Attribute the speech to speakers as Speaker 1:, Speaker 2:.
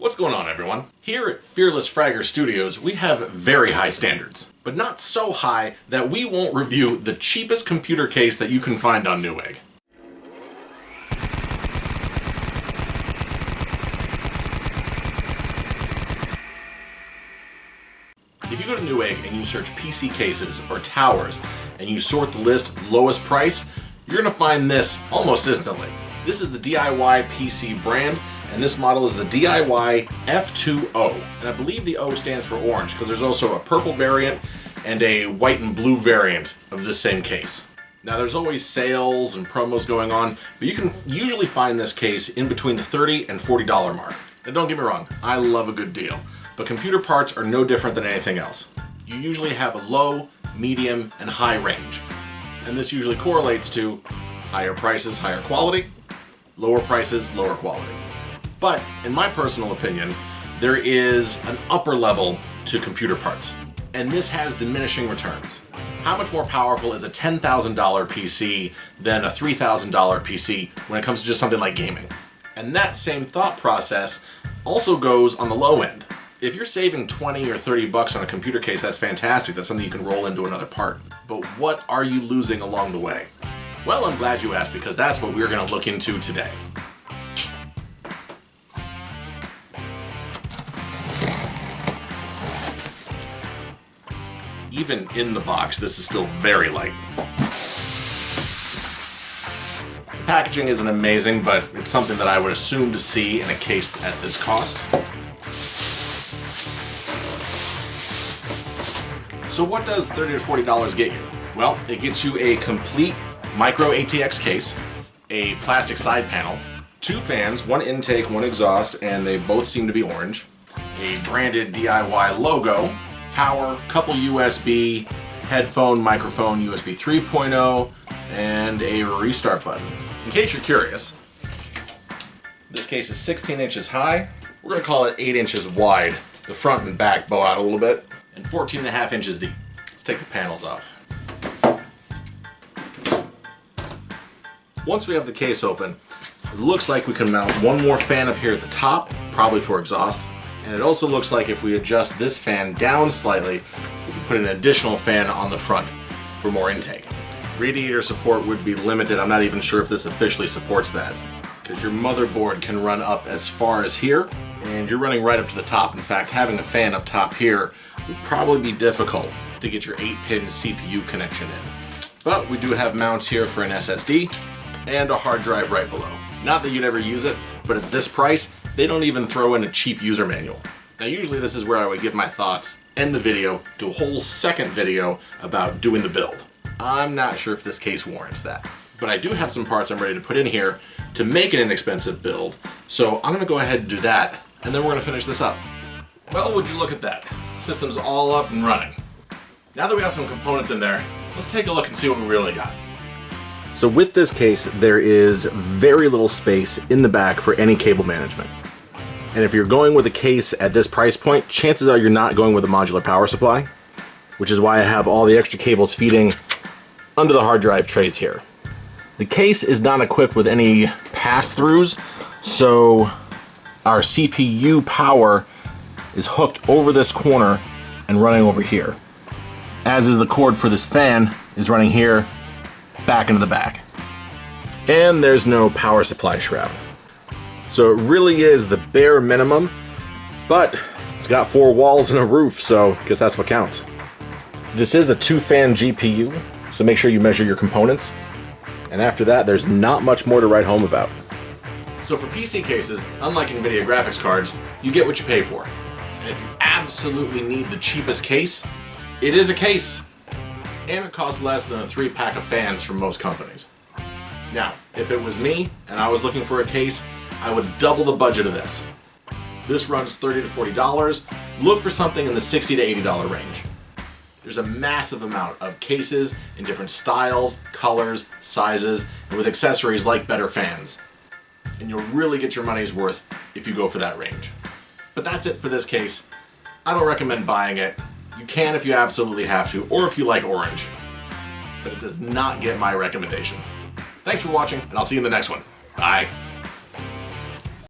Speaker 1: What's going on, everyone? Here at Fearless Fragger Studios, we have very high standards, but not so high that we won't review the cheapest computer case that you can find on Newegg. If you go to Newegg and you search PC cases or towers and you sort the list lowest price, you're going to find this almost instantly. This is the DIY-PC brand, and this model is the DIY-F2-O. And I believe the O stands for orange because there's also a purple variant and a white and blue variant of this same case. Now there's always sales and promos going on, but you can usually find this case in between the $30 and $40 mark. And don't get me wrong, I love a good deal, but computer parts are no different than anything else. You usually have a low, medium, and high range. And this usually correlates to higher prices, higher quality, lower prices, lower quality. But in my personal opinion, there is an upper level to computer parts, and this has diminishing returns. How much more powerful is a $10,000 PC than a $3,000 PC when it comes to just something like gaming? And that same thought process also goes on the low end. If you're saving 20 or 30 bucks on a computer case, that's fantastic. That's something you can roll into another part. But what are you losing along the way? Well, I'm glad you asked, because that's what we're going to look into today. Even in the box, this is still very light. The packaging isn't amazing, but it's something that I would assume to see in a case at this cost. So what does $30 to $40 get you? Well, it gets you a complete micro ATX case, a plastic side panel, 2 fans, 1 intake, 1 exhaust, and they both seem to be orange, a branded DIY logo, power, couple USB, headphone, microphone, USB 3.0, and a restart button. In case you're curious, this case is 16 inches high. We're going to call it 8 inches wide. The front and back bow out a little bit, and 14.5 inches deep. Let's take the panels off. Once we have the case open, it looks like we can mount one more fan up here at the top, probably for exhaust. And it also looks like if we adjust this fan down slightly, we can put an additional fan on the front for more intake. Radiator support would be limited. I'm not even sure if this officially supports that, because your motherboard can run up as far as here, and you're running right up to the top. In fact, having a fan up top here would probably be difficult to get your 8-pin CPU connection in. But we do have mounts here for an SSD and a hard drive right below. Not that you'd ever use it, but at this price, they don't even throw in a cheap user manual. Now usually this is where I would give my thoughts, end the video, do a whole second video about doing the build. I'm not sure if this case warrants that. But I do have some parts I'm ready to put in here to make an inexpensive build, so I'm going to go ahead and do that, and then we're going to finish this up. Well, would you look at that? System's all up and running. Now that we have some components in there, let's take a look and see what we really got. So with this case, there is very little space in the back for any cable management. And if you're going with a case at this price point, chances are you're not going with a modular power supply, which is why I have all the extra cables feeding under the hard drive trays here. The case is not equipped with any pass-throughs, so our CPU power is hooked over this corner and running over here. As is the cord for this fan is running here, back into the back. And there's no power supply shroud. So it really is the bare minimum, but it's got 4 walls and a roof, so I guess that's what counts. This is a 2-fan GPU, so make sure you measure your components. And after that, there's not much more to write home about. So for PC cases, unlike NVIDIA graphics cards, you get what you pay for. And if you absolutely need the cheapest case, it is a case. And it costs less than a 3-pack of fans from most companies. Now, if it was me and I was looking for a case, I would double the budget of this. This runs $30 to $40. Look for something in the $60 to $80 range. There's a massive amount of cases in different styles, colors, sizes, and with accessories like better fans. And you'll really get your money's worth if you go for that range. But that's it for this case. I don't recommend buying it. You can if you absolutely have to, or if you like orange. But it does not get my recommendation. Thanks for watching, and I'll see you in the next one. Bye.